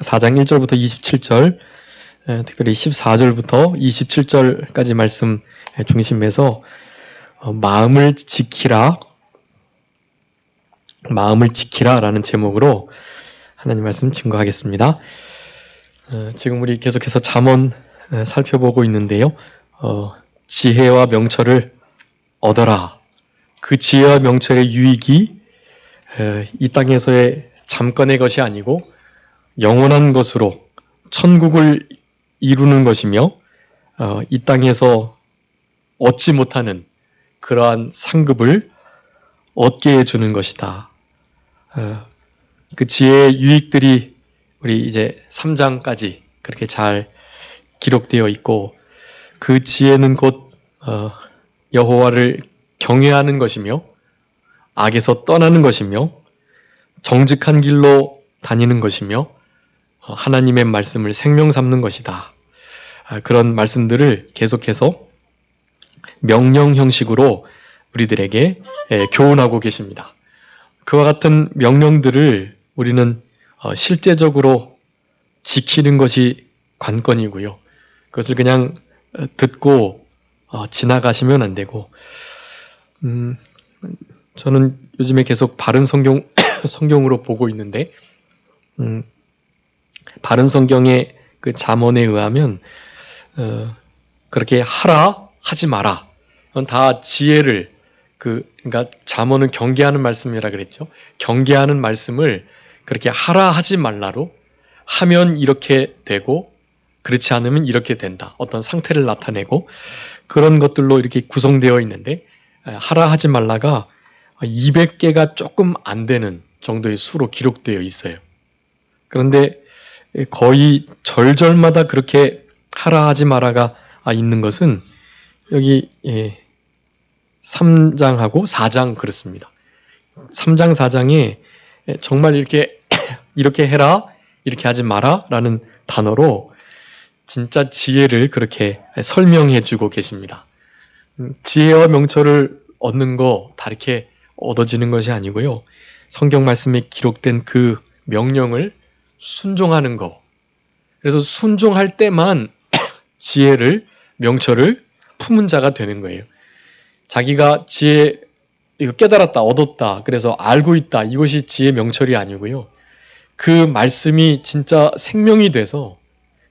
4장 1절부터 27절, 특별히 14절부터 27절까지 말씀 중심에서 마음을 지키라 라는 제목으로 하나님 말씀 증거하겠습니다. 지금 우리 계속해서 잠언 살펴보고 있는데요. 지혜와 명철을 얻어라. 그 지혜와 명철의 유익이 이 땅에서의 잠깐의 것이 아니고 영원한 것으로 천국을 이루는 것이며 이 땅에서 얻지 못하는 그러한 상급을 얻게 해주는 것이다. 그 지혜의 유익들이 우리 이제 3장까지 그렇게 잘 기록되어 있고, 그 지혜는 곧 여호와를 경외하는 것이며 악에서 떠나는 것이며 정직한 길로 다니는 것이며 하나님의 말씀을 생명 삼는 것이다. 그런 말씀들을 계속해서 명령 형식으로 우리들에게 교훈하고 계십니다. 그와 같은 명령들을 우리는 실제적으로 지키는 것이 관건이고요. 그것을 그냥 듣고 지나가시면 안 되고, 저는 요즘에 계속 바른 성경으로 보고 있는데, 바른 성경의 그 잠언에 의하면 그렇게 하라 하지 마라, 그건 다 지혜를 그러니까 잠언은 경계하는 말씀이라 그랬죠. 경계하는 말씀을 그렇게 하라 하지 말라로 하면 이렇게 되고 그렇지 않으면 이렇게 된다. 어떤 상태를 나타내고 그런 것들로 이렇게 구성되어 있는데, 하라 하지 말라가 200개가 조금 안 되는 정도의 수로 기록되어 있어요. 그런데 거의 절절마다 그렇게 하라 하지 마라가 있는 것은 여기 3장하고 4장 그렇습니다. 3장 4장에 정말 이렇게 해라, 이렇게 하지 마라 라는 단어로 진짜 지혜를 그렇게 설명해 주고 계십니다. 지혜와 명철을 얻는 거 다 이렇게 얻어지는 것이 아니고요. 성경 말씀에 기록된 그 명령을 순종하는 거. 그래서 순종할 때만 지혜를, 명철을 품은 자가 되는 거예요. 자기가 지혜, 이거 깨달았다, 얻었다, 그래서 알고 있다, 이것이 지혜, 명철이 아니고요. 그 말씀이 진짜 생명이 돼서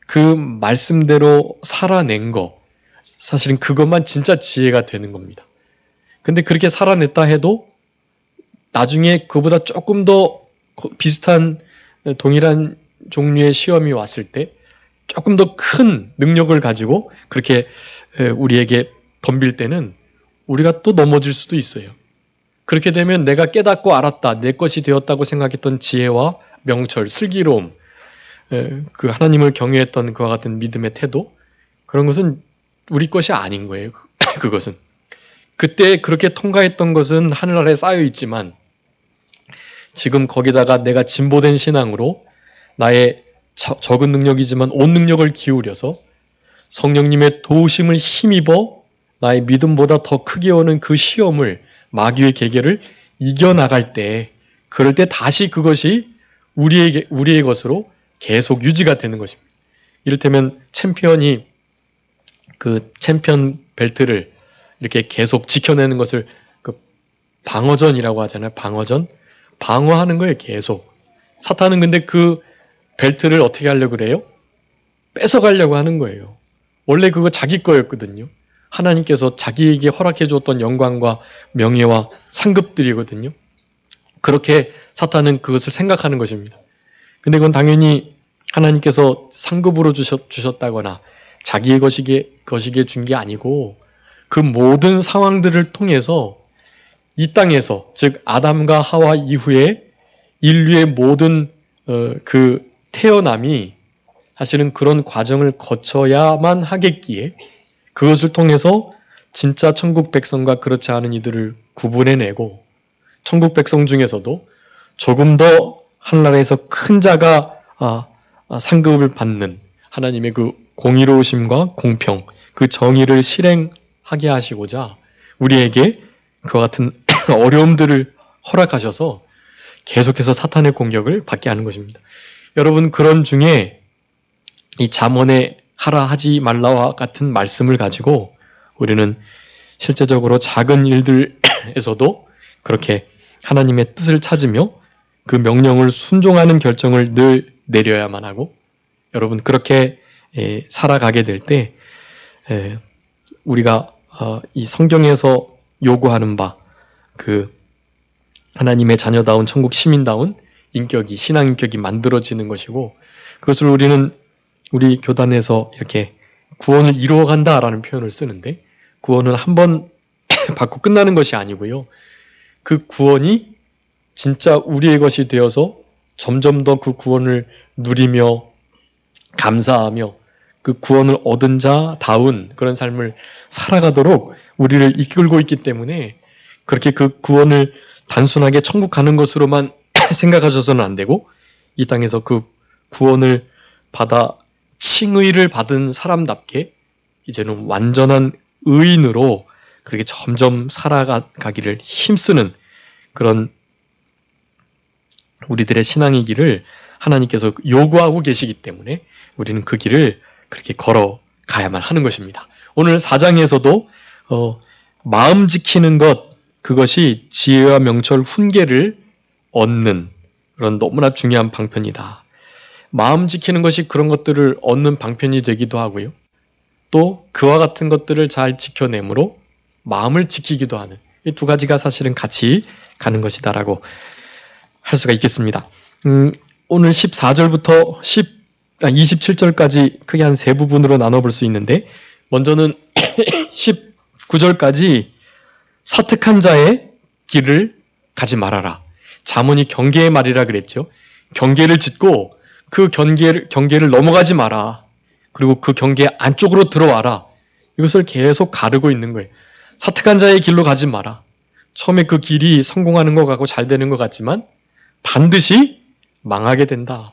그 말씀대로 살아낸 거, 사실은 그것만 진짜 지혜가 되는 겁니다. 근데 그렇게 살아냈다 해도 나중에 그보다 조금 더 비슷한 동일한 종류의 시험이 왔을 때 조금 더 큰 능력을 가지고 그렇게 우리에게 덤빌 때는 우리가 또 넘어질 수도 있어요. 그렇게 되면 내가 깨닫고 알았다, 내 것이 되었다고 생각했던 지혜와 명철, 슬기로움, 그 하나님을 경외했던 그와 같은 믿음의 태도, 그런 것은 우리 것이 아닌 거예요. 그것은. 그때 그렇게 통과했던 것은 하늘 아래 쌓여 있지만 지금 거기다가 내가 진보된 신앙으로 나의 적은 능력이지만 온 능력을 기울여서 성령님의 도우심을 힘입어 나의 믿음보다 더 크게 오는 그 시험을, 마귀의 계계를 이겨나갈 때, 그럴 때 다시 그것이 우리의 것으로 계속 유지가 되는 것입니다. 이를테면 챔피언이 그 챔피언 벨트를 이렇게 계속 지켜내는 것을 그 방어전이라고 하잖아요. 방어하는 거예요. 계속. 사탄은 근데 그 벨트를 어떻게 하려고 그래요? 뺏어가려고 하는 거예요. 원래 그거 자기 거였거든요. 하나님께서 자기에게 허락해 주었던 영광과 명예와 상급들이거든요. 그렇게 사탄은 그것을 생각하는 것입니다. 근데 그건 당연히 하나님께서 상급으로 주셨다거나 자기의 것이기에 준 게 아니고, 그 모든 상황들을 통해서 이 땅에서, 즉 아담과 하와 이후에 인류의 모든 그 태어남이 사실은 그런 과정을 거쳐야만 하겠기에 그것을 통해서 진짜 천국 백성과 그렇지 않은 이들을 구분해내고, 천국 백성 중에서도 조금 더 하늘나라에서 큰 자가 상급을 받는 하나님의 그 공의로우심과 공평, 그 정의를 실행하게 하시고자 우리에게 그와 같은 어려움들을 허락하셔서 계속해서 사탄의 공격을 받게 하는 것입니다. 여러분 그런 중에 이 잠언에 하라 하지 말라와 같은 말씀을 가지고 우리는 실제적으로 작은 일들에서도 그렇게 하나님의 뜻을 찾으며 그 명령을 순종하는 결정을 늘 내려야만 하고 여러분 그렇게 살아가게 될 때 우리가 이 성경에서 요구하는 바 그 하나님의 자녀다운 천국 시민다운 인격이 신앙 인격이 만들어지는 것이고 그것을 우리는 우리 교단에서 이렇게 구원을 이루어간다라는 표현을 쓰는데 구원은 한 번 받고 끝나는 것이 아니고요. 그 구원이 진짜 우리의 것이 되어서 점점 더 그 구원을 누리며 감사하며 그 구원을 얻은 자다운 그런 삶을 살아가도록 우리를 이끌고 있기 때문에 그렇게 그 구원을 단순하게 천국 가는 것으로만 생각하셔서는 안 되고 이 땅에서 그 구원을 받아 칭의를 받은 사람답게 이제는 완전한 의인으로 그렇게 점점 살아가기를 힘쓰는 그런 우리들의 신앙의 길을 하나님께서 요구하고 계시기 때문에 우리는 그 길을 그렇게 걸어가야만 하는 것입니다. 오늘 4장에서도 마음 지키는 것 그것이 지혜와 명철 훈계를 얻는 그런 너무나 중요한 방편이다. 마음 지키는 것이 그런 것들을 얻는 방편이 되기도 하고요. 또 그와 같은 것들을 잘 지켜내므로 마음을 지키기도 하는 이 두 가지가 사실은 같이 가는 것이다라고 할 수가 있겠습니다. 오늘 14절부터 27절까지 크게 한 세 부분으로 나눠볼 수 있는데 먼저는 19절까지 사특한 자의 길을 가지 말아라. 잠언이 경계의 말이라 그랬죠. 경계를 짓고 그 경계를 넘어가지 마라. 그리고 그 경계 안쪽으로 들어와라. 이것을 계속 가르고 있는 거예요. 사특한 자의 길로 가지 마라. 처음에 그 길이 성공하는 것 같고 잘 되는 것 같지만 반드시 망하게 된다.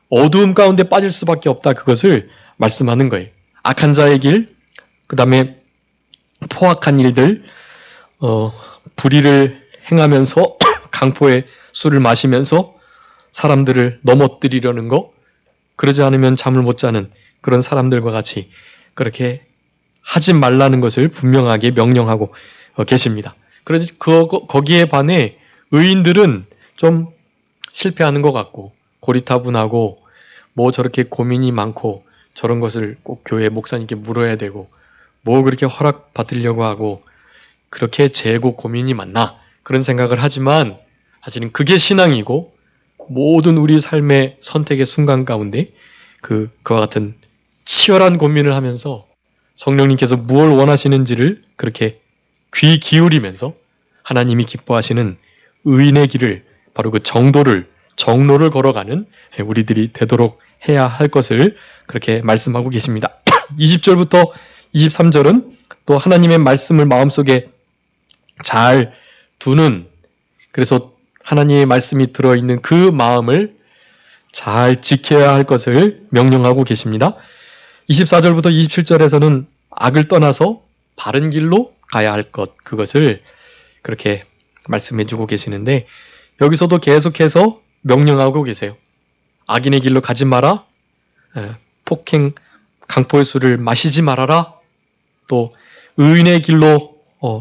어두움 가운데 빠질 수밖에 없다. 그것을 말씀하는 거예요. 악한 자의 길, 그 다음에 포악한 일들, 불의를 행하면서 강포에 술을 마시면서 사람들을 넘어뜨리려는 거, 그러지 않으면 잠을 못 자는 그런 사람들과 같이 그렇게 하지 말라는 것을 분명하게 명령하고 계십니다. 그래서 거기에 반해 의인들은 좀 실패하는 것 같고 고리타분하고 뭐 저렇게 고민이 많고 저런 것을 꼭 교회 목사님께 물어야 되고 뭐 그렇게 허락 받으려고 하고 그렇게 재고 고민이 많나 그런 생각을 하지만 사실은 그게 신앙이고 모든 우리 삶의 선택의 순간 가운데 그와 같은 치열한 고민을 하면서 성령님께서 무엇을 원하시는지를 그렇게 귀 기울이면서 하나님이 기뻐하시는 의인의 길을 바로 그 정로를 걸어가는 우리들이 되도록 해야 할 것을 그렇게 말씀하고 계십니다. 20절부터 23절은 또 하나님의 말씀을 마음속에 잘 두는 그래서 하나님의 말씀이 들어있는 그 마음을 잘 지켜야 할 것을 명령하고 계십니다. 24절부터 27절에서는 악을 떠나서 바른 길로 가야 할 것, 그것을 그렇게 말씀해 주고 계시는데 여기서도 계속해서 명령하고 계세요. 악인의 길로 가지 마라. 폭행, 강포의 술을 마시지 말아라. 또 의인의 길로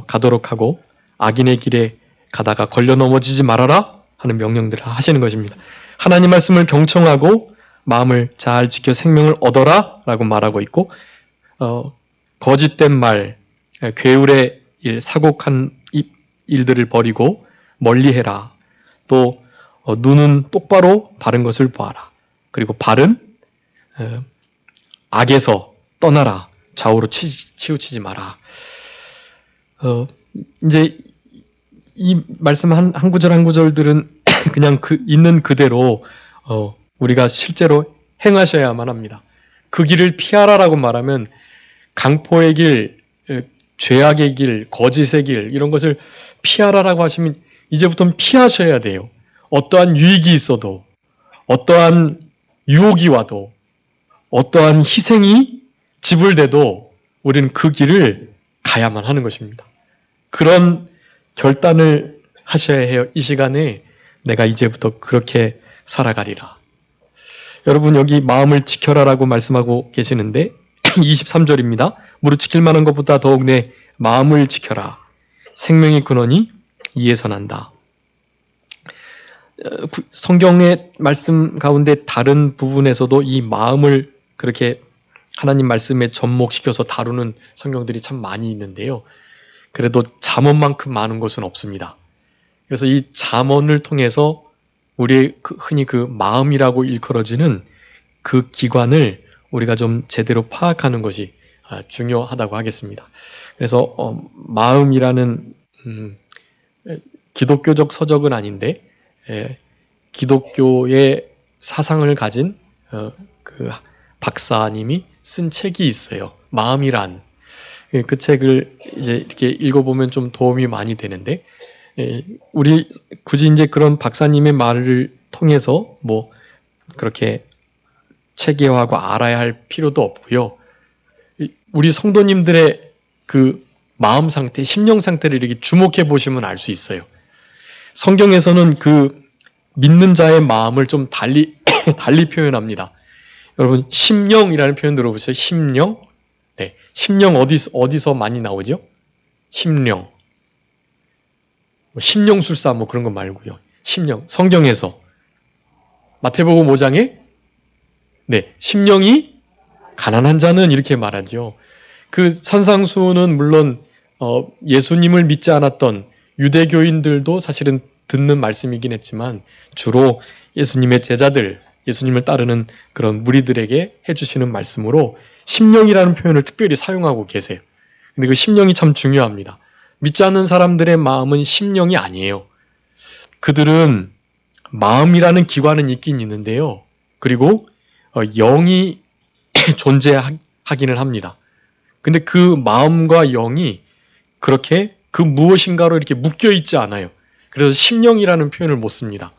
가도록 하고 악인의 길에 가다가 걸려 넘어지지 말아라 하는 명령들을 하시는 것입니다. 하나님 말씀을 경청하고 마음을 잘 지켜 생명을 얻어라 라고 말하고 있고 거짓된 말, 괴울의 일, 사곡한 일들을 버리고 멀리해라. 또 눈은 똑바로 바른 것을 보아라. 그리고 발은 악에서 떠나라. 좌우로 치우치지 마라. 이제 이 말씀 한 구절 한 구절들은 그냥 있는 그대로 우리가 실제로 행하셔야만 합니다. 그 길을 피하라라고 말하면 강포의 길, 죄악의 길, 거짓의 길 이런 것을 피하라라고 하시면 이제부터는 피하셔야 돼요. 어떠한 유익이 있어도 어떠한 유혹이 와도 어떠한 희생이 지불돼도 우리는 그 길을 가야만 하는 것입니다. 그런 결단을 하셔야 해요. 이 시간에 내가 이제부터 그렇게 살아가리라. 여러분 여기 마음을 지켜라라고 말씀하고 계시는데 23절입니다. 무릇 지킬 만한 것보다 더욱 내 마음을 지켜라. 생명의 근원이 이에서 난다. 성경의 말씀 가운데 다른 부분에서도 이 마음을 그렇게 하나님 말씀에 접목시켜서 다루는 성경들이 참 많이 있는데요. 그래도 잠언만큼 많은 것은 없습니다. 그래서 이 잠언을 통해서 우리의 흔히 그 마음이라고 일컬어지는 그 기관을 우리가 좀 제대로 파악하는 것이 중요하다고 하겠습니다. 그래서 마음이라는 기독교적 서적은 아닌데 기독교의 사상을 가진 그 박사님이 쓴 책이 있어요. 마음이란. 그 책을 이제 이렇게 읽어보면 좀 도움이 많이 되는데, 우리 굳이 이제 그런 박사님의 말을 통해서 뭐 그렇게 체계화하고 알아야 할 필요도 없고요. 우리 성도님들의 그 마음 상태, 심령 상태를 이렇게 주목해 보시면 알 수 있어요. 성경에서는 그 믿는 자의 마음을 좀 달리 표현합니다. 여러분, 심령이라는 표현 들어보셨어요? 심령? 네. 심령 어디서 많이 나오죠? 심령. 심령술사 뭐 그런 거 말고요. 심령. 성경에서. 마태복음 5장에 네. 심령이 가난한 자는 이렇게 말하죠. 그 산상수훈은 물론 예수님을 믿지 않았던 유대교인들도 사실은 듣는 말씀이긴 했지만 주로 예수님의 제자들, 예수님을 따르는 그런 무리들에게 해주시는 말씀으로 심령이라는 표현을 특별히 사용하고 계세요. 근데 그 심령이 참 중요합니다. 믿지 않는 사람들의 마음은 심령이 아니에요. 그들은 마음이라는 기관은 있긴 있는데요. 그리고 영이 존재하기는 합니다. 근데 그 마음과 영이 그렇게 그 무엇인가로 이렇게 묶여 있지 않아요. 그래서 심령이라는 표현을 못 씁니다.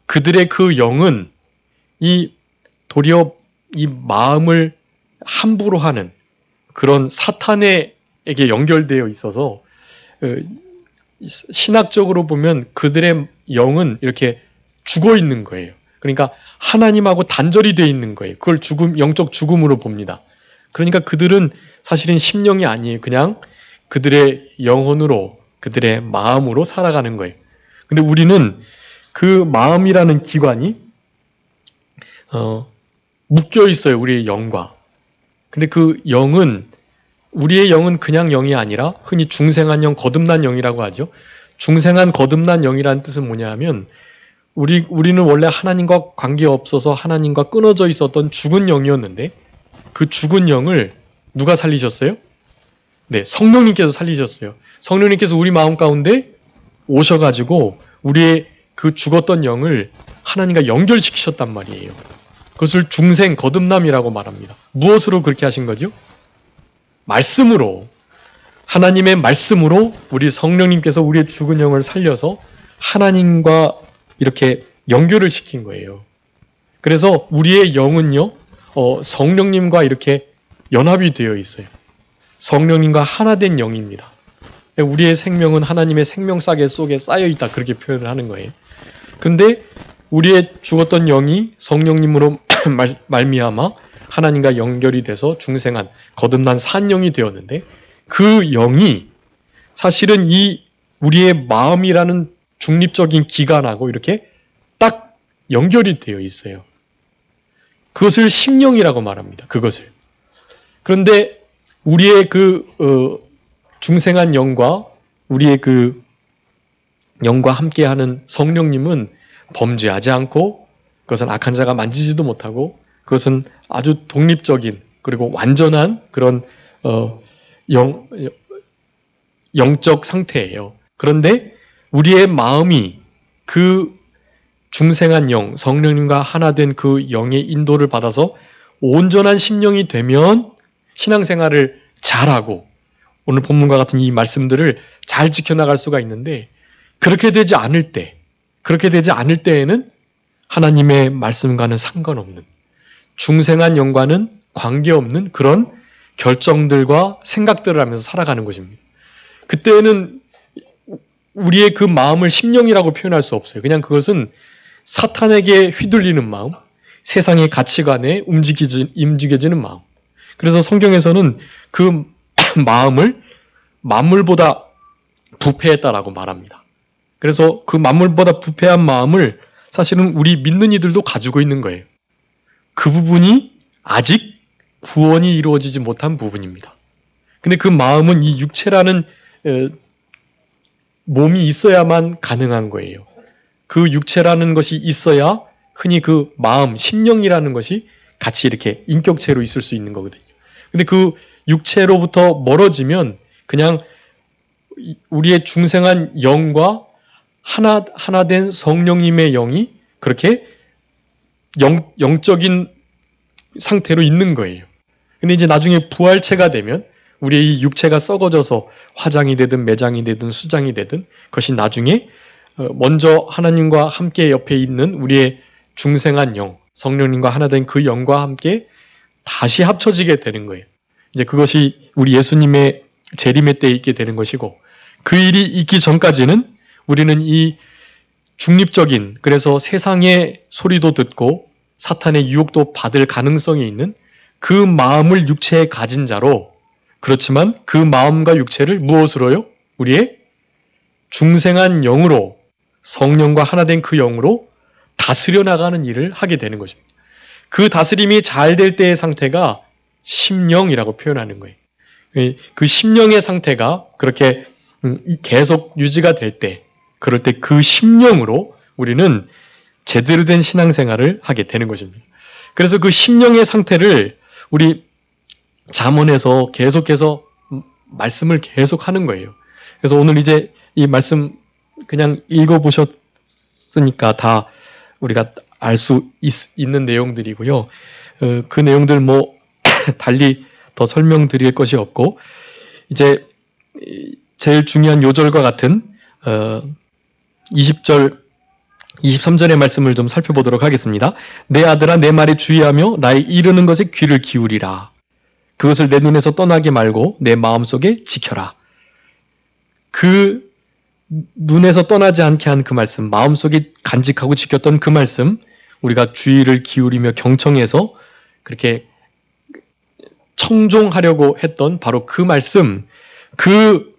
그들의 그 영은 도리어 이 마음을 함부로 하는 그런 사탄에게 연결되어 있어서 신학적으로 보면 그들의 영은 이렇게 죽어 있는 거예요. 그러니까 하나님하고 단절이 되어 있는 거예요. 그걸 영적 죽음으로 봅니다. 그러니까 그들은 사실은 심령이 아니에요. 그냥 그들의 영혼으로, 그들의 마음으로 살아가는 거예요. 근데 우리는 그 마음이라는 기관이 묶여 있어요. 우리의 영과. 근데 그 영은, 우리의 영은 그냥 영이 아니라 흔히 중생한 영, 거듭난 영이라고 하죠. 중생한 거듭난 영이라는 뜻은 뭐냐 하면 우리는 원래 하나님과 관계없어서 하나님과 끊어져 있었던 죽은 영이었는데 그 죽은 영을 누가 살리셨어요? 네, 성령님께서 살리셨어요. 성령님께서 우리 마음 가운데 오셔가지고 우리의 그 죽었던 영을 하나님과 연결시키셨단 말이에요. 그것을 중생, 거듭남이라고 말합니다. 무엇으로 그렇게 하신 거죠? 말씀으로. 하나님의 말씀으로 우리 성령님께서 우리의 죽은 영을 살려서 하나님과 이렇게 연결을 시킨 거예요. 그래서 우리의 영은요, 성령님과 이렇게 연합이 되어 있어요. 성령님과 하나 된 영입니다. 우리의 생명은 하나님의 생명싸개 속에 쌓여 있다. 그렇게 표현을 하는 거예요. 근데 우리의 죽었던 영이 성령님으로 말미암아 하나님과 연결이 돼서 중생한 거듭난 산 영이 되었는데 그 영이 사실은 이 우리의 마음이라는 중립적인 기관하고 이렇게 딱 연결이 되어 있어요. 그것을 심령이라고 말합니다. 그것을. 그런데 우리의 중생한 영과 우리의 그 영과 함께하는 성령님은 범죄하지 않고 그것은 악한 자가 만지지도 못하고 그것은 아주 독립적인 그리고 완전한 그런 영적 상태예요. 그런데 우리의 마음이 그 중생한 영, 성령님과 하나 된 그 영의 인도를 받아서 온전한 심령이 되면 신앙생활을 잘하고 오늘 본문과 같은 이 말씀들을 잘 지켜나갈 수가 있는데 그렇게 되지 않을 때에는 하나님의 말씀과는 상관없는 중생한 영과는 관계없는 그런 결정들과 생각들을 하면서 살아가는 것입니다. 그때는 우리의 그 마음을 심령이라고 표현할 수 없어요. 그냥 그것은 사탄에게 휘둘리는 마음, 세상의 가치관에 움직여지는 마음. 그래서 성경에서는 그 마음을 만물보다 부패했다라고 말합니다. 그래서 그 만물보다 부패한 마음을 사실은 우리 믿는 이들도 가지고 있는 거예요. 그 부분이 아직 구원이 이루어지지 못한 부분입니다. 근데 그 마음은 이 육체라는 몸이 있어야만 가능한 거예요. 그 육체라는 것이 있어야 흔히 그 마음, 심령이라는 것이 같이 이렇게 인격체로 있을 수 있는 거거든요. 근데 그 육체로부터 멀어지면 그냥 우리의 중생한 영과 하나 된 성령님의 영이 그렇게 영적인 상태로 있는 거예요. 근데 이제 나중에 부활체가 되면 우리의 이 육체가 썩어져서 화장이 되든 매장이 되든 수장이 되든 그것이 나중에 먼저 하나님과 함께 옆에 있는 우리의 중생한 영, 성령님과 하나 된 그 영과 함께 다시 합쳐지게 되는 거예요. 이제 그것이 우리 예수님의 재림의 때에 있게 되는 것이고, 그 일이 있기 전까지는 우리는 이 중립적인, 그래서 세상의 소리도 듣고 사탄의 유혹도 받을 가능성이 있는 그 마음을 육체에 가진 자로, 그렇지만 그 마음과 육체를 무엇으로요? 우리의 중생한 영으로, 성령과 하나 된 그 영으로 다스려 나가는 일을 하게 되는 것입니다. 그 다스림이 잘 될 때의 상태가 심령이라고 표현하는 거예요. 그 심령의 상태가 그렇게 계속 유지가 될 때, 그럴 때 그 심령으로 우리는 제대로 된 신앙생활을 하게 되는 것입니다. 그래서 그 심령의 상태를 우리 잠언에서 계속해서 말씀을 계속 하는 거예요. 그래서 오늘 이제 이 말씀 그냥 읽어보셨으니까 다 우리가 알 수 있는 내용들이고요. 그 내용들 뭐 달리 더 설명드릴 것이 없고, 이제 제일 중요한 요절과 같은 20절, 23절의 말씀을 좀 살펴보도록 하겠습니다. 내 아들아 내 말에 주의하며 나의 이르는 것에 귀를 기울이라. 그것을 내 눈에서 떠나게 말고 내 마음속에 지켜라. 그 눈에서 떠나지 않게 한 그 말씀, 마음속에 간직하고 지켰던 그 말씀, 우리가 주의를 기울이며 경청해서 그렇게 청종하려고 했던 바로 그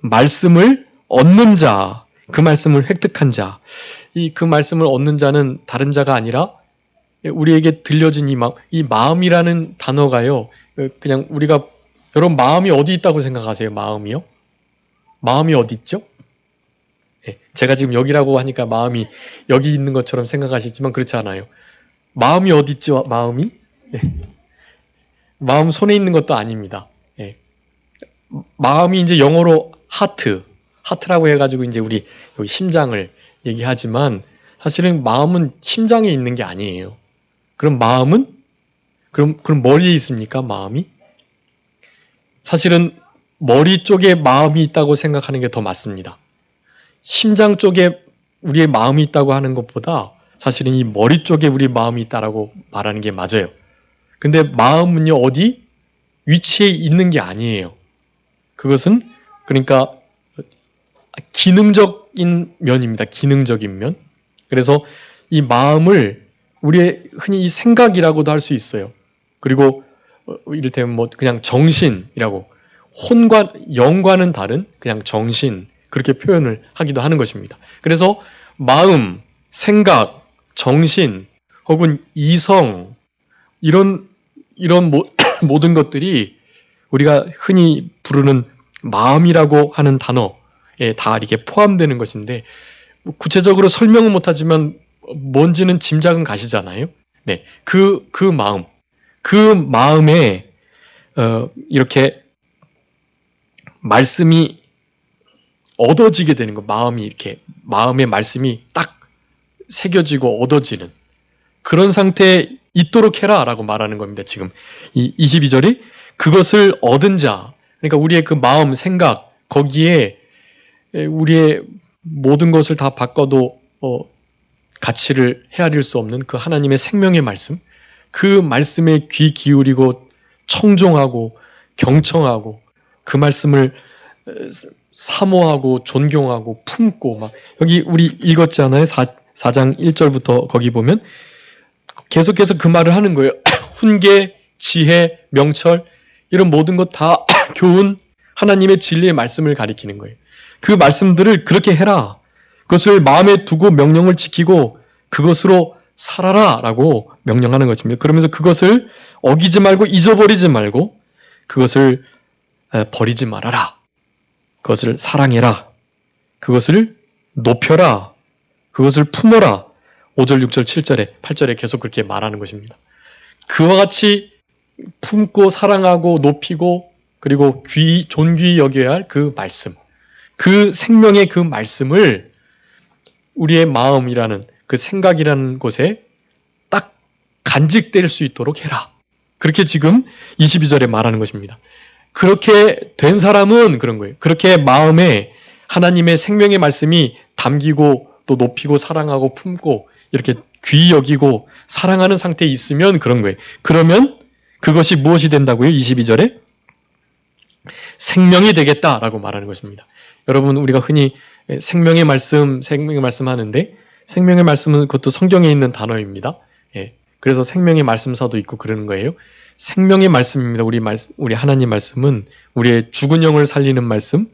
말씀을 얻는 자, 그 말씀을 획득한 자, 그 말씀을 얻는 자는 다른 자가 아니라 우리에게 들려진 이 마음이라는 단어가요, 그냥 우리가, 여러분 마음이 어디 있다고 생각하세요? 마음이요? 마음이 어디 있죠? 제가 지금 여기라고 하니까 마음이 여기 있는 것처럼 생각하시지만 그렇지 않아요. 마음이 어디 있죠? 마음이? 마음 손에 있는 것도 아닙니다. 마음이 이제 영어로 하트라고 해가지고 이제 우리 여기 심장을 얘기하지만 사실은 마음은 심장에 있는 게 아니에요. 그럼 마음은? 그럼 머리에 있습니까? 마음이? 사실은 머리 쪽에 마음이 있다고 생각하는 게 더 맞습니다. 심장 쪽에 우리의 마음이 있다고 하는 것보다 사실은 이 머리 쪽에 우리 마음이 있다라고 말하는 게 맞아요. 근데 마음은요, 어디? 위치에 있는 게 아니에요. 그것은 그러니까 기능적인 면입니다. 기능적인 면. 그래서 이 마음을 우리의 흔히 생각이라고도 할 수 있어요. 그리고 이를테면 뭐 그냥 정신이라고, 혼과 영과는 다른 그냥 정신, 그렇게 표현을 하기도 하는 것입니다. 그래서 마음, 생각, 정신 혹은 이성, 이런 모든 것들이 우리가 흔히 부르는 마음이라고 하는 단어에 다 이렇게 포함되는 것인데, 구체적으로 설명은 못하지만 뭔지는 짐작은 가시잖아요. 네, 그 마음에 이렇게 말씀이 얻어지게 되는 거, 마음의 말씀이 딱 새겨지고 얻어지는 그런 상태에 있도록 해라 라고 말하는 겁니다. 지금 이 22절이 그것을 얻은 자, 그러니까 우리의 그 마음, 생각, 거기에 우리의 모든 것을 다 바꿔도 가치를 헤아릴 수 없는 그 하나님의 생명의 말씀, 그 말씀에 귀 기울이고 청종하고 경청하고 그 말씀을 사모하고 존경하고 품고, 막 여기 우리 읽었잖아요. 4장 1절부터 거기 보면 계속해서 그 말을 하는 거예요. 훈계, 지혜, 명철 이런 모든 것 다 교훈, 하나님의 진리의 말씀을 가리키는 거예요. 그 말씀들을 그렇게 해라. 그것을 마음에 두고 명령을 지키고 그것으로 살아라 라고 명령하는 것입니다. 그러면서 그것을 어기지 말고 잊어버리지 말고 그것을 버리지 말아라. 그것을 사랑해라. 그것을 높여라. 그것을 품어라. 5절, 6절, 7절에, 8절에 계속 그렇게 말하는 것입니다. 그와 같이 품고 사랑하고 높이고 그리고 존귀히 여겨야 할 그 말씀, 그 생명의 그 말씀을 우리의 마음이라는 그 생각이라는 곳에 딱 간직될 수 있도록 해라. 그렇게 지금 22절에 말하는 것입니다. 그렇게 된 사람은 그런 거예요. 그렇게 마음에 하나님의 생명의 말씀이 담기고 또 높이고 사랑하고 품고 이렇게 귀히 여기고 사랑하는 상태에 있으면 그런 거예요. 그러면 그것이 무엇이 된다고요? 22절에 생명이 되겠다라고 말하는 것입니다. 여러분 우리가 흔히 생명의 말씀 하는데 생명의 말씀은 그것도 성경에 있는 단어입니다. 그래서 생명의 말씀사도 있고 그러는 거예요. 생명의 말씀입니다. 우리 하나님 말씀은 우리의 죽은 영을 살리는 말씀,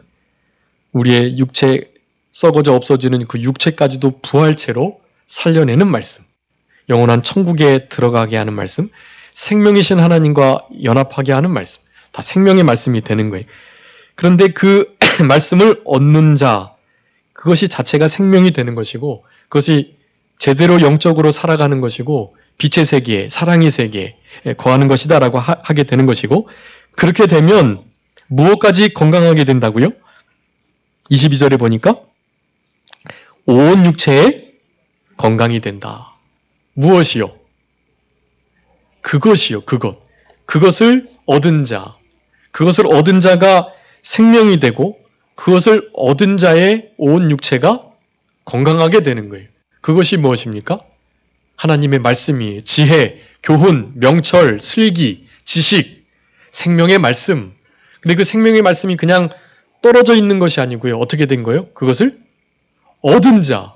우리의 육체 썩어져 없어지는 그 육체까지도 부활체로 살려내는 말씀, 영원한 천국에 들어가게 하는 말씀, 생명이신 하나님과 연합하게 하는 말씀, 다 생명의 말씀이 되는 거예요. 그런데 그 말씀을 얻는 자, 그것이 자체가 생명이 되는 것이고 그것이 제대로 영적으로 살아가는 것이고 빛의 세계에, 사랑의 세계에 거하는 것이다 라고 하게 되는 것이고 그렇게 되면 무엇까지 건강하게 된다고요? 22절에 보니까 온 육체에 건강이 된다. 무엇이요? 그것이요. 그것을 얻은 자. 그것을 얻은 자가 생명이 되고 그것을 얻은 자의 온 육체가 건강하게 되는 거예요. 그것이 무엇입니까? 하나님의 말씀이 지혜, 교훈, 명철, 슬기, 지식, 생명의 말씀. 근데 그 생명의 말씀이 그냥 떨어져 있는 것이 아니고요. 어떻게 된 거예요? 그것을 얻은 자.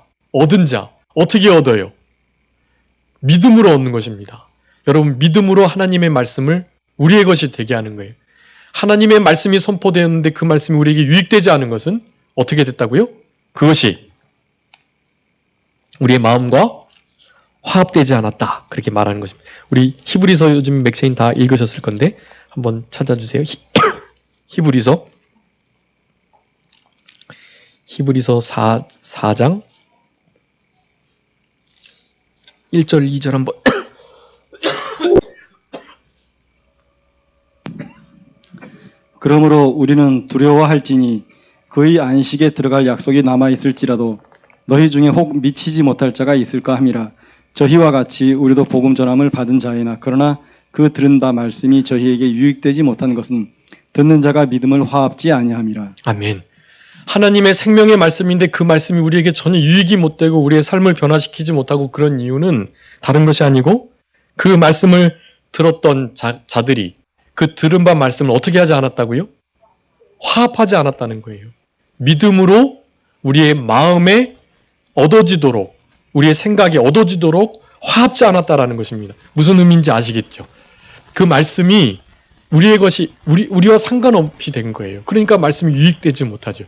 어떻게 얻어요? 믿음으로 얻는 것입니다. 여러분 믿음으로 하나님의 말씀을 우리의 것이 되게 하는 거예요. 하나님의 말씀이 선포되었는데 그 말씀이 우리에게 유익되지 않은 것은 어떻게 됐다고요? 그것이 우리의 마음과 화합되지 않았다. 그렇게 말하는 것입니다. 우리 히브리서 요즘 맥체인 다 읽으셨을 건데 한번 찾아주세요. 히브리서 4장 1절 2절 한번 그러므로 우리는 두려워할지니 그의 안식에 들어갈 약속이 남아있을지라도 너희 중에 혹 미치지 못할 자가 있을까 함이라. 저희와 같이 우리도 복음 전함을 받은 자이나 그러나 그 들은 바 말씀이 저희에게 유익되지 못한 것은 듣는 자가 믿음을 화합지 아니함이라. 아멘. 하나님의 생명의 말씀인데 그 말씀이 우리에게 전혀 유익이 못되고 우리의 삶을 변화시키지 못하고 그런 이유는 다른 것이 아니고 그 말씀을 들었던 자들이 그 들은 바 말씀을 어떻게 하지 않았다고요? 화합하지 않았다는 거예요. 믿음으로 우리의 마음에 얻어지도록 우리의 생각에 얻어지도록 화합지 않았다라는 것입니다. 무슨 의미인지 아시겠죠? 그 말씀이 우리의 것이 우리와 상관없이 된 거예요. 그러니까 말씀이 유익되지 못하죠.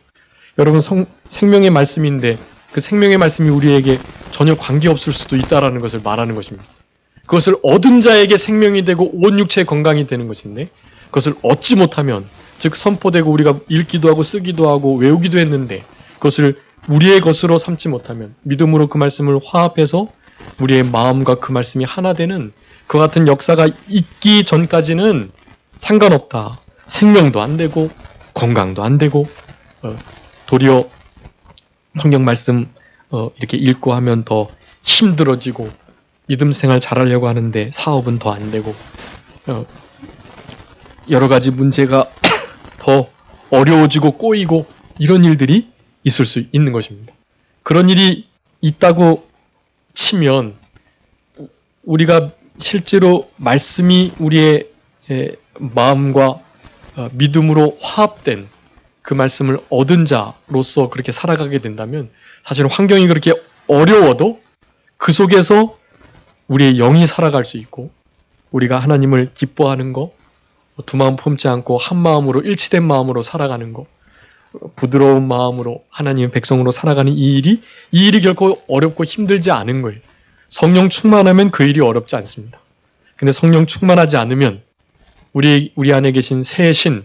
여러분 생명의 말씀인데 그 생명의 말씀이 우리에게 전혀 관계없을 수도 있다라는 것을 말하는 것입니다. 그것을 얻은 자에게 생명이 되고 온 육체의 건강이 되는 것인데 그것을 얻지 못하면 즉 선포되고 우리가 읽기도 하고 쓰기도 하고 외우기도 했는데 그것을 우리의 것으로 삼지 못하면 믿음으로 그 말씀을 화합해서 우리의 마음과 그 말씀이 하나 되는 그 같은 역사가 있기 전까지는 상관없다. 생명도 안 되고 건강도 안 되고 도리어 성경 말씀 이렇게 읽고 하면 더 힘들어지고 믿음 생활 잘하려고 하는데 사업은 더 안 되고 여러 가지 문제가 더 어려워지고 꼬이고 이런 일들이 있을 수 있는 것입니다. 그런 일이 있다고 치면 우리가 실제로 말씀이 우리의 마음과 믿음으로 화합된 그 말씀을 얻은 자로서 그렇게 살아가게 된다면 사실 환경이 그렇게 어려워도 그 속에서 우리의 영이 살아갈 수 있고 우리가 하나님을 기뻐하는 거, 두 마음 품지 않고 한 마음으로 일치된 마음으로 살아가는 거, 부드러운 마음으로 하나님의 백성으로 살아가는 이 일이 결코 어렵고 힘들지 않은 거예요. 성령 충만하면 그 일이 어렵지 않습니다. 근데 성령 충만하지 않으면 우리 안에 계신 새 신,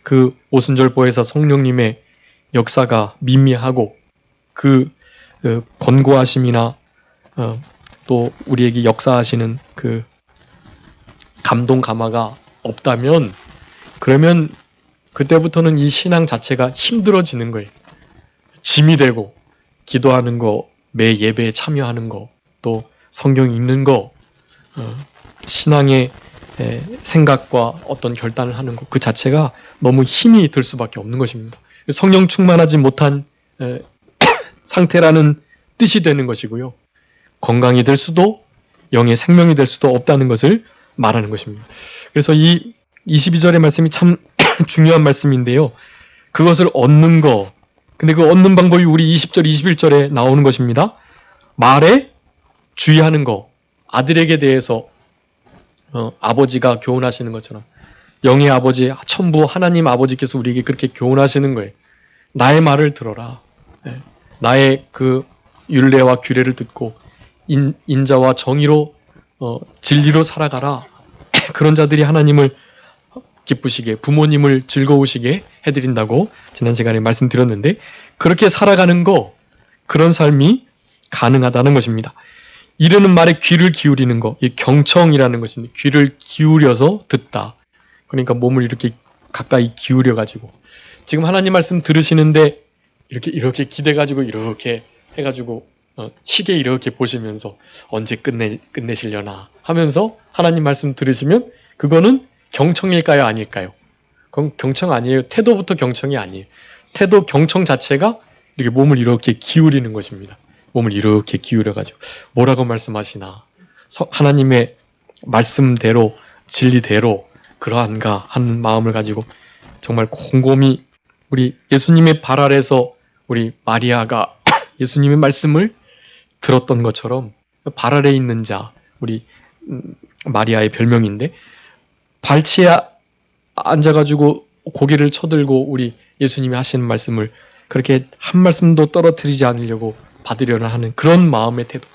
그 오순절 보혜사 성령님의 역사가 미미하고 그 권고하심이나 또 우리에게 역사하시는 그 감동 감화가 없다면 그러면 그때부터는 이 신앙 자체가 힘들어지는 거예요. 짐이 되고 기도하는 거, 매 예배에 참여하는 거, 또 성경 읽는 거, 신앙의 생각과 어떤 결단을 하는 것, 그 자체가 너무 힘이 들 수밖에 없는 것입니다. 성령 충만하지 못한 상태라는 뜻이 되는 것이고요. 건강이 될 수도 영의 생명이 될 수도 없다는 것을 말하는 것입니다. 그래서 이 22절의 말씀이 참 중요한 말씀인데요. 그것을 얻는 거, 근데 그 얻는 방법이 우리 20절, 21절에 나오는 것입니다. 말에 주의하는 거, 아들에게 대해서 아버지가 교훈하시는 것처럼 영의 아버지, 천부 하나님 아버지께서 우리에게 그렇게 교훈하시는 거예요. 나의 말을 들어라. 나의 그 율례와 규례를 듣고 인자와 정의로 진리로 살아가라. 그런 자들이 하나님을 기쁘시게, 부모님을 즐거우시게 해드린다고 지난 시간에 말씀드렸는데, 그렇게 살아가는 거, 그런 삶이 가능하다는 것입니다. 이르는 말에 귀를 기울이는 거, 이 경청이라는 것인데, 귀를 기울여서 듣다. 그러니까 몸을 이렇게 가까이 기울여가지고, 지금 하나님 말씀 들으시는데, 이렇게 기대가지고, 이렇게 해가지고, 시계 이렇게 보시면서, 언제 끝내시려나 하면서 하나님 말씀 들으시면, 그거는 경청일까요? 아닐까요? 그건 경청 아니에요. 태도부터 경청이 아니에요. 태도 경청 자체가 이렇게 몸을 이렇게 기울이는 것입니다. 몸을 이렇게 기울여가지고 뭐라고 말씀하시나, 하나님의 말씀대로 진리대로 그러한가 하는 마음을 가지고 정말 곰곰이 우리 예수님의 발 아래서 우리 마리아가 예수님의 말씀을 들었던 것처럼 발 아래에 있는 자, 우리 마리아의 별명인데, 발치에 앉아가지고 고개를 쳐들고 우리 예수님이 하시는 말씀을 그렇게 한 말씀도 떨어뜨리지 않으려고 받으려는 하는 그런 마음의 태도,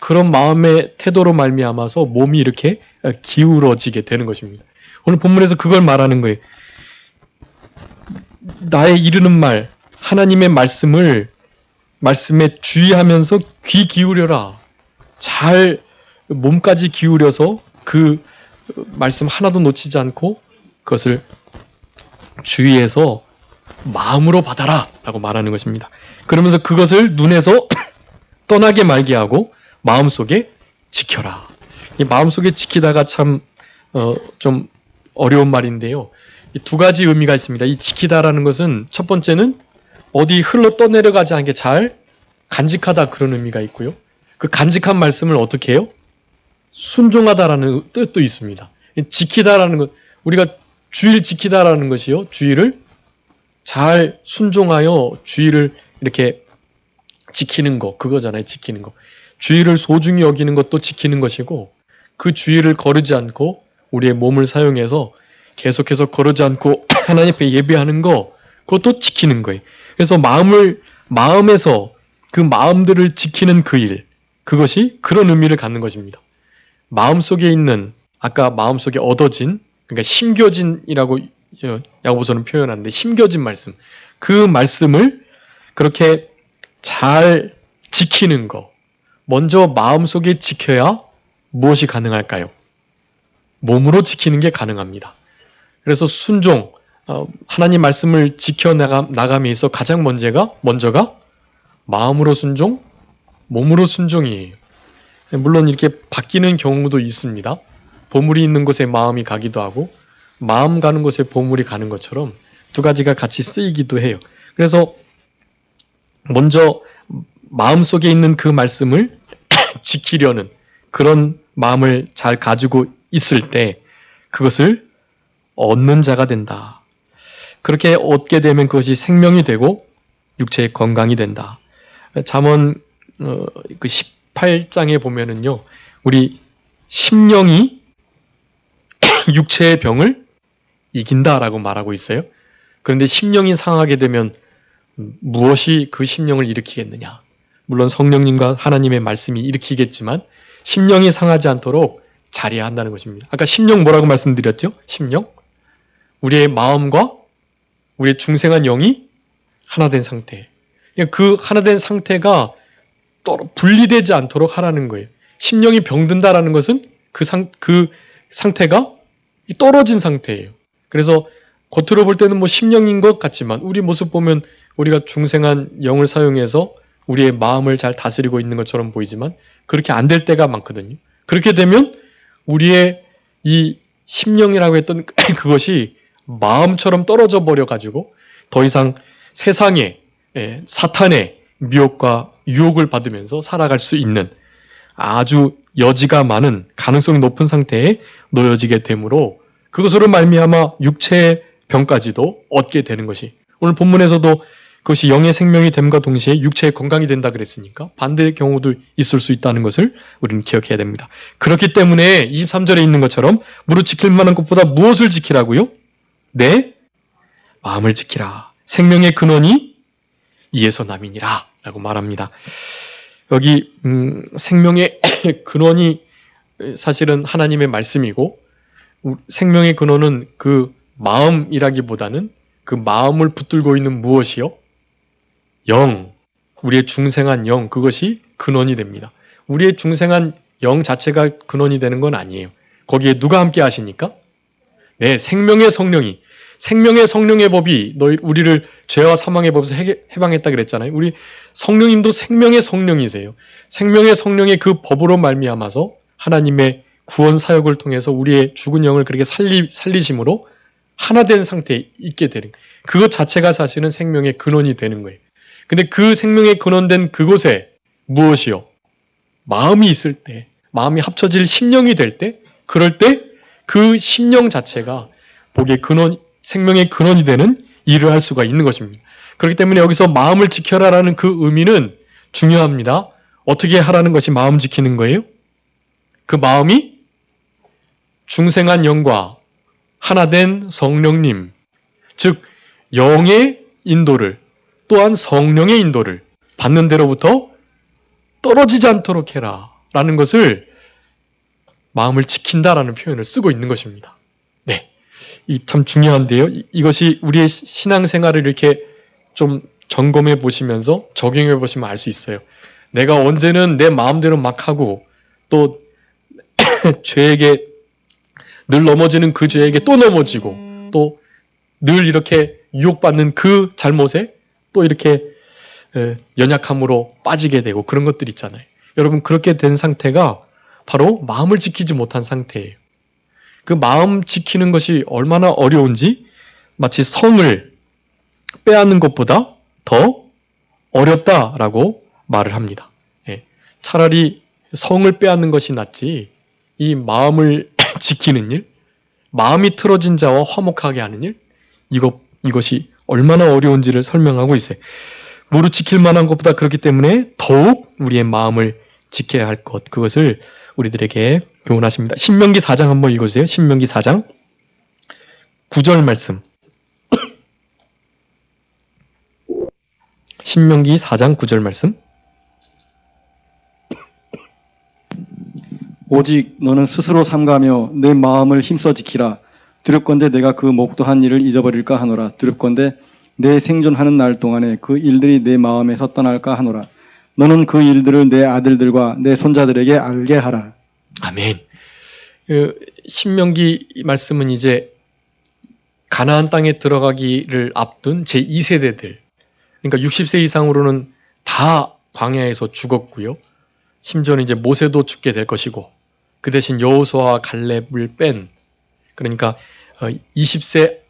그런 마음의 태도로 말미암아서 몸이 이렇게 기울어지게 되는 것입니다. 오늘 본문에서 그걸 말하는 거예요. 나의 이르는 말, 하나님의 말씀에 주의하면서 귀 기울여라. 잘 몸까지 기울여서 그 말씀 하나도 놓치지 않고 그것을 주의해서 마음으로 받아라 라고 말하는 것입니다. 그러면서 그것을 눈에서 떠나게 말게 하고 마음속에 지켜라. 이 마음속에 지키다가 참 좀 어려운 말인데요. 이 두 가지 의미가 있습니다. 이 지키다라는 것은 첫 번째는 어디 흘러 떠내려가지 않게 잘 간직하다, 그런 의미가 있고요. 그 간직한 말씀을 어떻게 해요? 순종하다라는 뜻도 있습니다. 지키다라는 것, 우리가 주의를 지키다라는 것이요, 주의를 잘 순종하여 주의를 이렇게 지키는 거, 그거잖아요. 지키는 거. 주의를 소중히 여기는 것도 지키는 것이고, 그 주의를 거르지 않고 우리의 몸을 사용해서 계속해서 거르지 않고 하나님 앞에 예배하는 거, 그것도 지키는 거예요. 그래서 마음에서 그 마음들을 지키는 그 일, 그것이 그런 의미를 갖는 것입니다. 마음속에 있는, 아까 마음속에 얻어진, 그러니까 심겨진이라고 야고보서는 표현하는데, 심겨진 말씀, 그 말씀을 그렇게 잘 지키는 거. 먼저 마음속에 지켜야 무엇이 가능할까요? 몸으로 지키는 게 가능합니다. 그래서 순종, 하나님 말씀을 지켜나감에 있어 가장 먼저가 마음으로 순종, 몸으로 순종이에요. 물론 이렇게 바뀌는 경우도 있습니다. 보물이 있는 곳에 마음이 가기도 하고, 마음 가는 곳에 보물이 가는 것처럼 두 가지가 같이 쓰이기도 해요. 그래서 먼저 마음속에 있는 그 말씀을 지키려는 그런 마음을 잘 가지고 있을 때 그것을 얻는 자가 된다. 그렇게 얻게 되면 그것이 생명이 되고 육체의 건강이 된다. 잠언 그 18장에 보면은요, 우리 심령이 육체의 병을 이긴다라고 말하고 있어요. 그런데 심령이 상하게 되면 무엇이 그 심령을 일으키겠느냐? 물론 성령님과 하나님의 말씀이 일으키겠지만 심령이 상하지 않도록 잘해야 한다는 것입니다. 아까 심령 뭐라고 말씀드렸죠? 심령? 우리의 마음과 우리의 중생한 영이 하나 된 상태. 그 하나 된 상태가 분리되지 않도록 하라는 거예요. 심령이 병든다라는 것은 그 상태가 떨어진 상태예요. 그래서 겉으로 볼 때는 뭐 심령인 것 같지만 우리 모습 보면 우리가 중생한 영을 사용해서 우리의 마음을 잘 다스리고 있는 것처럼 보이지만 그렇게 안 될 때가 많거든요. 그렇게 되면 우리의 이 심령이라고 했던 그것이 마음처럼 떨어져 버려가지고 더 이상 세상의 사탄의 미혹과 유혹을 받으면서 살아갈 수 있는 아주 여지가 많은 가능성이 높은 상태에 놓여지게 되므로 그것으로 말미암아 육체의 병까지도 얻게 되는 것이 오늘 본문에서도 그것이 영의 생명이 됨과 동시에 육체의 건강이 된다 그랬으니까 반대의 경우도 있을 수 있다는 것을 우리는 기억해야 됩니다. 그렇기 때문에 23절에 있는 것처럼 무릇 지킬 만한 것보다 무엇을 지키라고요? 내 마음을 지키라. 생명의 근원이 이에서 남이니라 라고 말합니다. 여기 생명의 근원이 사실은 하나님의 말씀이고 생명의 근원은 그 마음이라기보다는 그 마음을 붙들고 있는 무엇이요? 영, 우리의 중생한 영, 그것이 근원이 됩니다. 우리의 중생한 영 자체가 근원이 되는 건 아니에요. 거기에 누가 함께 하시니까? 네, 생명의 성령의 법이 우리를 죄와 사망의 법에서 해방했다 그랬잖아요. 우리 성령님도 생명의 성령이세요. 생명의 성령의 그 법으로 말미암아서 하나님의 구원 사역을 통해서 우리의 죽은 영을 그렇게 살리심으로 하나 된 상태에 있게 되는 거예요. 그것 자체가 사실은 생명의 근원이 되는 거예요. 근데 그 생명의 근원된 그곳에 무엇이요? 마음이 있을 때, 마음이 합쳐질 심령이 될 때, 그럴 때 그 심령 자체가 복의 근원, 생명의 근원이 되는 일을 할 수가 있는 것입니다. 그렇기 때문에 여기서 마음을 지켜라라는 그 의미는 중요합니다. 어떻게 하라는 것이 마음 지키는 거예요? 그 마음이 중생한 영과 하나된 성령님, 즉 영의 인도를 또한 성령의 인도를 받는 데로부터 떨어지지 않도록 해라 라는 것을 마음을 지킨다라는 표현을 쓰고 있는 것입니다. 네, 이 참 중요한데요. 이것이 우리의 신앙생활을 이렇게 좀 점검해 보시면서 적용해 보시면 알 수 있어요. 내가 언제는 내 마음대로 막 하고 또 죄에게 늘 넘어지는 그 죄에게 또 넘어지고 또 늘 이렇게 유혹받는 그 잘못에 또 이렇게 연약함으로 빠지게 되고 그런 것들 있잖아요. 여러분 그렇게 된 상태가 바로 마음을 지키지 못한 상태예요. 그 마음 지키는 것이 얼마나 어려운지 마치 성을 빼앗는 것보다 더 어렵다라고 말을 합니다. 차라리 성을 빼앗는 것이 낫지 이 마음을 지키는 일, 마음이 틀어진 자와 화목하게 하는 일, 이것이 얼마나 어려운지를 설명하고 있어요. 무릇 지킬 만한 것보다 그렇기 때문에 더욱 우리의 마음을 지켜야 할 것, 그것을 우리들에게 교훈하십니다. 신명기 4장 한번 읽어주세요. 신명기 4장 9절 말씀. 신명기 4장 9절 말씀. 오직 너는 스스로 삼가며 내 마음을 힘써 지키라. 두렵건대 내가 그 목도한 일을 잊어버릴까 하노라. 두렵건대 내 생존하는 날 동안에 그 일들이 내 마음에서 떠날까 하노라. 너는 그 일들을 내 아들들과 내 손자들에게 알게 하라. 아멘. 신명기 말씀은 이제 가나안 땅에 들어가기를 앞둔 제2세대들, 그러니까 60세 이상으로는 다 광야에서 죽었고요. 심지어는 이제 모세도 죽게 될 것이고, 그 대신 여호수아와 갈렙을 뺀, 그러니까 20세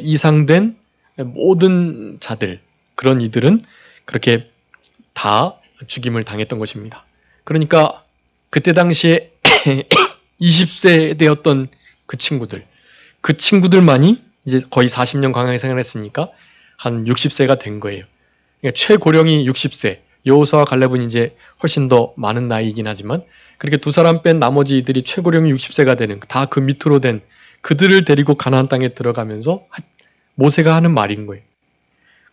이상 된 모든 자들, 그런 이들은 그렇게 다 죽임을 당했던 것입니다. 그러니까 그때 당시에 20세 되었던 그 친구들만이 이제 거의 40년 광야에 생활했으니까 한 60세가 된 거예요. 그러니까 최고령이 60세, 여호수아와 갈렙은 이제 훨씬 더 많은 나이이긴 하지만 그렇게 두 사람 뺀 나머지 이들이 최고령이 60세가 되는 다 그 밑으로 된 그들을 데리고 가나안 땅에 들어가면서 모세가 하는 말인 거예요.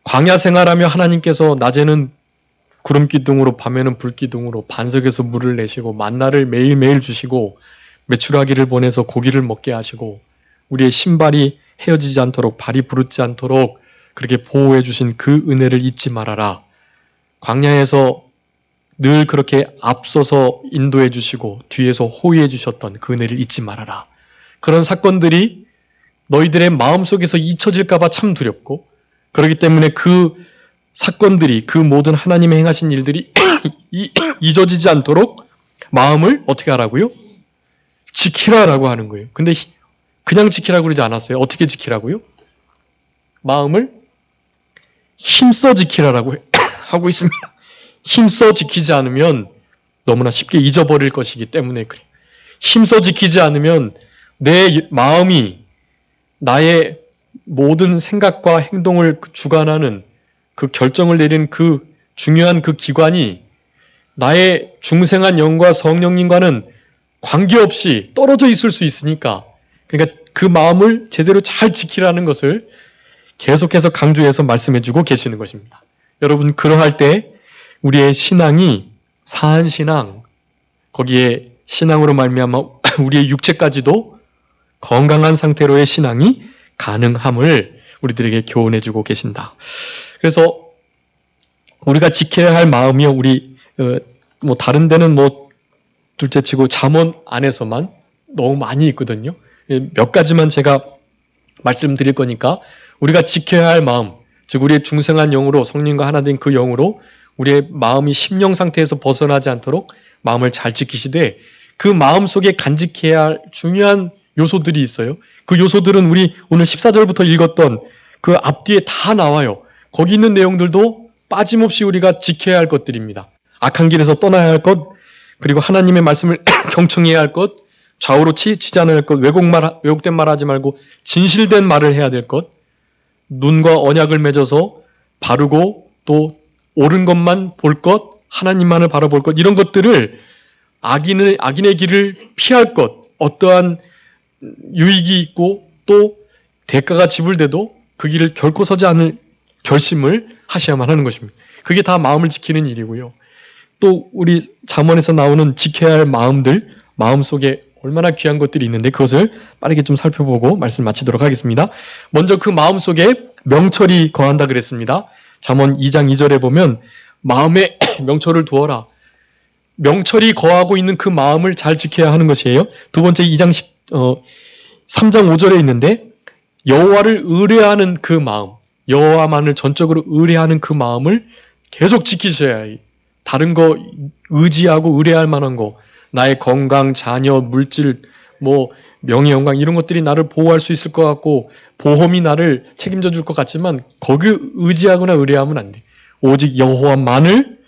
광야 생활하며 하나님께서 낮에는 구름 기둥으로 밤에는 불 기둥으로 반석에서 물을 내시고 만나를 매일매일 주시고 메추라기를 보내서 고기를 먹게 하시고 우리의 신발이 헤어지지 않도록 발이 부르지 않도록 그렇게 보호해 주신 그 은혜를 잊지 말아라. 광야에서 늘 그렇게 앞서서 인도해 주시고 뒤에서 호위해 주셨던 그 은혜를 잊지 말아라. 그런 사건들이 너희들의 마음속에서 잊혀질까 봐 참 두렵고 그렇기 때문에 그 사건들이 그 모든 하나님의 행하신 일들이 잊어지지 않도록 마음을 어떻게 하라고요? 지키라라고 하는 거예요. 근데 그냥 지키라고 그러지 않았어요. 어떻게 지키라고요? 마음을 힘써 지키라라고 하고 있습니다. 힘써 지키지 않으면 너무나 쉽게 잊어버릴 것이기 때문에 그래요. 힘써 지키지 않으면 내 마음이 나의 모든 생각과 행동을 주관하는 그 결정을 내리는 그 중요한 그 기관이 나의 중생한 영과 성령님과는 관계없이 떨어져 있을 수 있으니까 그러니까 그 마음을 제대로 잘 지키라는 것을 계속해서 강조해서 말씀해주고 계시는 것입니다. 여러분 그러할 때 우리의 신앙이 사한 신앙 거기에 신앙으로 말미암아 우리의 육체까지도 건강한 상태로의 신앙이 가능함을 우리들에게 교훈해주고 계신다. 그래서 우리가 지켜야 할 마음이요, 우리 뭐 다른 데는 뭐 둘째치고 잠언 안에서만 너무 많이 있거든요. 몇 가지만 제가 말씀드릴 거니까 우리가 지켜야 할 마음, 즉 우리의 중생한 영으로 성령과 하나 된 그 영으로 우리의 마음이 심령 상태에서 벗어나지 않도록 마음을 잘 지키시되 그 마음 속에 간직해야 할 중요한 요소들이 있어요. 그 요소들은 우리 오늘 14절부터 읽었던 그 앞뒤에 다 나와요. 거기 있는 내용들도 빠짐없이 우리가 지켜야 할 것들입니다. 악한 길에서 떠나야 할 것, 그리고 하나님의 말씀을 경청해야 할 것, 좌우로 치지 않을 것, 왜곡된 말 하지 말고 진실된 말을 해야 될 것, 눈과 언약을 맺어서 바르고 또 옳은 것만 볼 것, 하나님만을 바라볼 것, 이런 것들을 악인의 길을 피할 것, 어떠한 유익이 있고 또 대가가 지불돼도 그 길을 결코 서지 않을 결심을 하셔야만 하는 것입니다. 그게 다 마음을 지키는 일이고요. 또 우리 잠언에서 나오는 지켜야 할 마음들, 마음속에 얼마나 귀한 것들이 있는데 그것을 빠르게 좀 살펴보고 말씀 마치도록 하겠습니다. 먼저 그 마음속에 명철이 거한다 그랬습니다. 잠언 2장 2절에 보면 마음에 명철을 두어라. 명철이 거하고 있는 그 마음을 잘 지켜야 하는 것이에요. 두 번째 3장 5절에 있는데 여호와를 의뢰하는 그 마음, 여호와만을 전적으로 의뢰하는 그 마음을 계속 지키셔야 해요. 다른 거 의지하고 의뢰할 만한 거, 나의 건강, 자녀, 물질, 뭐 명예, 영광 이런 것들이 나를 보호할 수 있을 것 같고 보험이 나를 책임져 줄 것 같지만 거기 의지하거나 의뢰하면 안 돼. 오직 여호와만을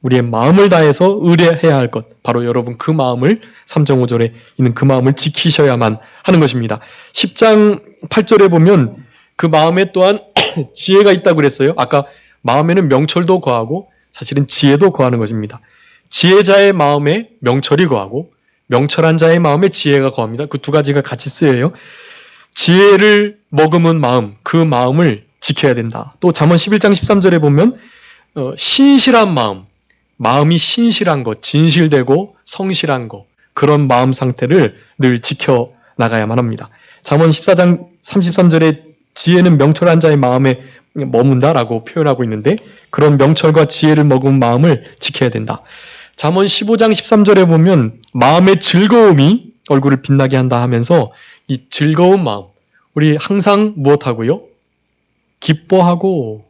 우리의 마음을 다해서 의뢰해야 할 것, 바로 여러분 그 마음을 3장 5절에 있는 그 마음을 지키셔야만 하는 것입니다. 10장 8절에 보면 그 마음에 또한 지혜가 있다고 그랬어요. 아까 마음에는 명철도 거하고 사실은 지혜도 거하는 것입니다. 지혜자의 마음에 명철이 거하고 명철한 자의 마음에 지혜가 거합니다. 그 두 가지가 같이 쓰여요. 지혜를 머금은 마음, 그 마음을 지켜야 된다. 또 잠언 11장 13절에 보면 신실한 마음, 마음이 신실한 것, 진실되고 성실한 것, 그런 마음 상태를 늘 지켜나가야만 합니다. 잠언 14장 33절에 지혜는 명철한 자의 마음에 머문다라고 표현하고 있는데 그런 명철과 지혜를 머금은 마음을 지켜야 된다. 잠언 15장 13절에 보면 마음의 즐거움이 얼굴을 빛나게 한다 하면서 이 즐거운 마음, 우리 항상 무엇하고요? 기뻐하고,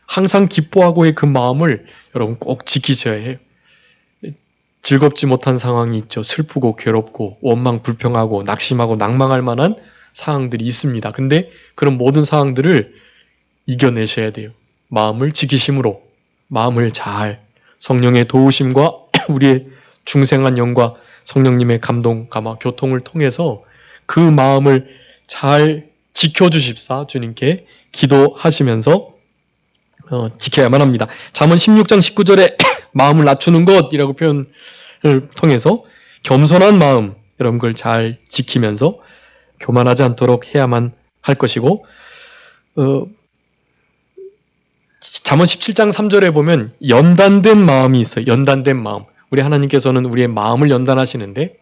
항상 기뻐하고의 그 마음을 여러분 꼭 지키셔야 해요. 즐겁지 못한 상황이 있죠. 슬프고 괴롭고 원망 불평하고 낙심하고 낭망할 만한 상황들이 있습니다. 근데 그런 모든 상황들을 이겨내셔야 돼요. 마음을 지키심으로 마음을 잘 성령의 도우심과 우리의 중생한 영과 성령님의 감동, 감화, 교통을 통해서 그 마음을 잘 지켜주십사 주님께 기도하시면서 지켜야만 합니다. 잠언 16장 19절에 마음을 낮추는 것이라고 표현을 통해서 겸손한 마음 이런 걸 잘 지키면서 교만하지 않도록 해야만 할 것이고 잠언 17장 3절에 보면 연단된 마음이 있어요. 연단된 마음. 우리 하나님께서는 우리의 마음을 연단하시는데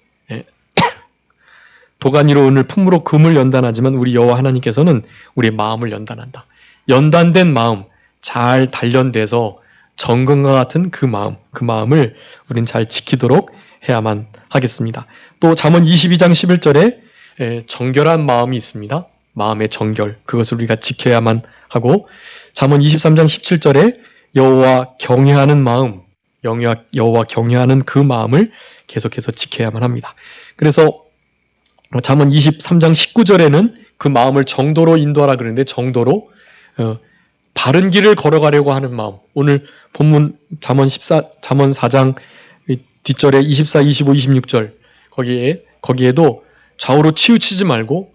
도가니로 은을 품으로 금을 연단하지만 우리 여호와 하나님께서는 우리의 마음을 연단한다. 연단된 마음, 잘 단련돼서 정금과 같은 그 마음을 우리는 잘 지키도록 해야만 하겠습니다. 또 잠언 22장 11절에 정결한 마음이 있습니다. 마음의 정결, 그것을 우리가 지켜야만 하고 잠언 23장 17절에 여호와 경외하는 마음, 여호와 경외하는 그 마음을 계속해서 지켜야만 합니다. 그래서 잠언 23장 19절에는 그 마음을 정도로 인도하라 그러는데 정도로 바른 길을 걸어가려고 하는 마음. 오늘 본문 잠언 4장 뒷절에 24, 25, 26절 거기에도 좌우로 치우치지 말고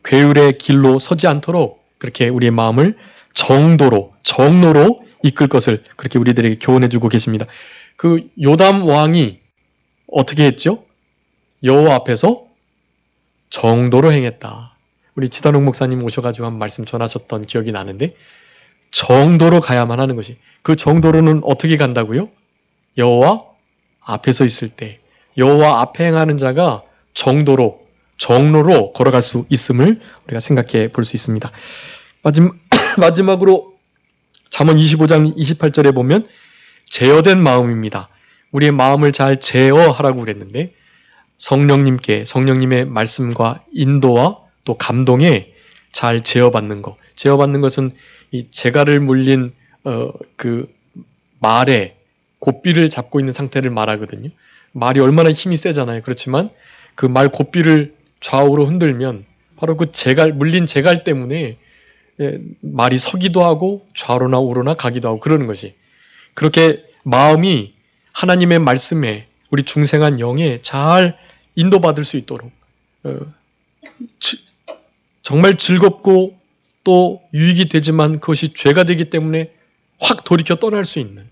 괴율의 길로 서지 않도록 그렇게 우리의 마음을 정로로 이끌 것을 그렇게 우리들에게 교훈해 주고 계십니다. 그 요담 왕이 어떻게 했죠? 여호와 앞에서 정도로 행했다. 우리 지단욱 목사님 오셔가지고 한 말씀 전하셨던 기억이 나는데 정도로 가야만 하는 것이 그 정도로는 어떻게 간다고요? 여호와 앞에서 있을 때 여호와 앞에 행하는 자가 정로로 걸어갈 수 있음을 우리가 생각해 볼 수 있습니다. 마지막으로 잠언 25장 28절에 보면 제어된 마음입니다. 우리의 마음을 잘 제어하라고 그랬는데 성령님의 말씀과 인도와 또 감동에 잘 제어받는 것. 제어받는 것은 이 재갈을 물린 그 말에 고삐를 잡고 있는 상태를 말하거든요. 말이 얼마나 힘이 세잖아요. 그렇지만 그 말 고삐를 좌우로 흔들면 바로 그 물린 재갈 때문에 말이 서기도 하고 좌로나 우로나 가기도 하고 그러는 것이. 그렇게 마음이 하나님의 말씀에 우리 중생한 영에 잘 인도받을 수 있도록 정말 즐겁고 또 유익이 되지만 그것이 죄가 되기 때문에 확 돌이켜 떠날 수 있는,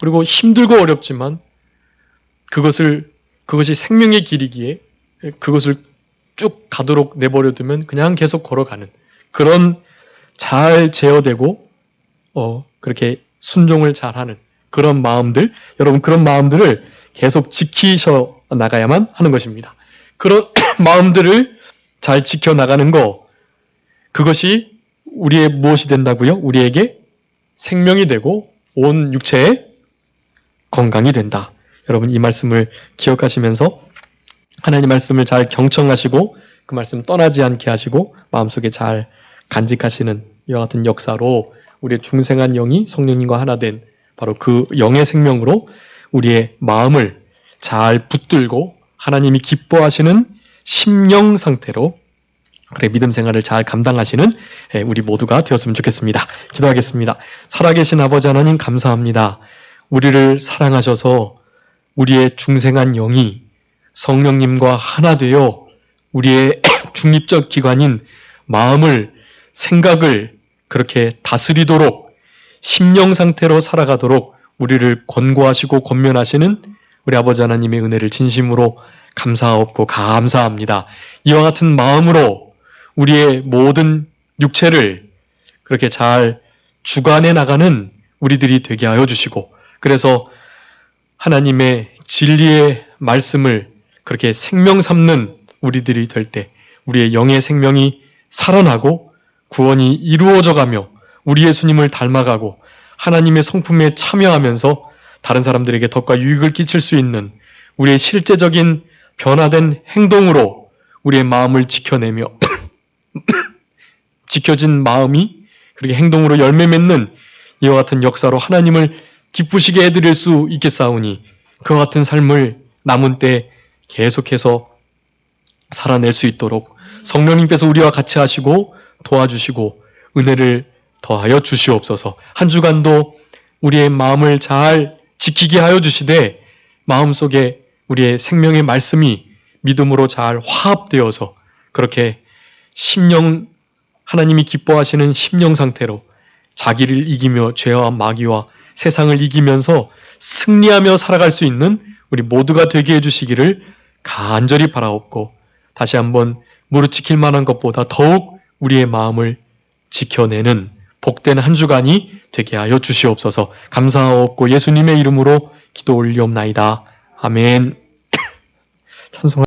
그리고 힘들고 어렵지만 그것이 생명의 길이기에 그것을 쭉 가도록 내버려두면 그냥 계속 걸어가는 그런 잘 제어되고 그렇게 순종을 잘하는 그런 마음들, 여러분 그런 마음들을 계속 지키셔 나가야만 하는 것입니다. 그런 마음들을 잘 지켜나가는 거, 그것이 우리의 무엇이 된다고요? 우리에게 생명이 되고 온 육체의 건강이 된다. 여러분 이 말씀을 기억하시면서 하나님 말씀을 잘 경청하시고 그 말씀 떠나지 않게 하시고 마음속에 잘 간직하시는 이와 같은 역사로 우리의 중생한 영이 성령님과 하나 된 바로 그 영의 생명으로 우리의 마음을 잘 붙들고 하나님이 기뻐하시는 심령 상태로 그래 믿음 생활을 잘 감당하시는 우리 모두가 되었으면 좋겠습니다. 기도하겠습니다. 살아계신 아버지 하나님 감사합니다. 우리를 사랑하셔서 우리의 중생한 영이 성령님과 하나 되어 우리의 중립적 기관인 마음을, 생각을 그렇게 다스리도록 심령 상태로 살아가도록 우리를 권고하시고 권면하시는 우리 아버지 하나님의 은혜를 진심으로 감사하옵고 감사합니다. 이와 같은 마음으로 우리의 모든 육체를 그렇게 잘 주관해 나가는 우리들이 되게 하여 주시고, 그래서 하나님의 진리의 말씀을 그렇게 생명 삼는 우리들이 될 때 우리의 영의 생명이 살아나고 구원이 이루어져 가며 우리 예수님을 닮아가고 하나님의 성품에 참여하면서 다른 사람들에게 덕과 유익을 끼칠 수 있는 우리의 실제적인 변화된 행동으로 우리의 마음을 지켜내며 지켜진 마음이 그렇게 행동으로 열매 맺는 이와 같은 역사로 하나님을 기쁘시게 해드릴 수 있겠사오니 그와 같은 삶을 남은 때 계속해서 살아낼 수 있도록 성령님께서 우리와 같이 하시고 도와주시고 은혜를 더하여 주시옵소서. 한 주간도 우리의 마음을 잘 지키게 하여 주시되 마음속에 우리의 생명의 말씀이 믿음으로 잘 화합되어서 그렇게 심령, 하나님이 기뻐하시는 심령 상태로 자기를 이기며 죄와 마귀와 세상을 이기면서 승리하며 살아갈 수 있는 우리 모두가 되게 해주시기를 간절히 바라옵고, 다시 한번 무릎 지킬 만한 것보다 더욱 우리의 마음을 지켜내는 복된 한 주간이 되게 하여 주시옵소서. 감사하옵고 예수님의 이름으로 기도 올리옵나이다. 아멘. 찬송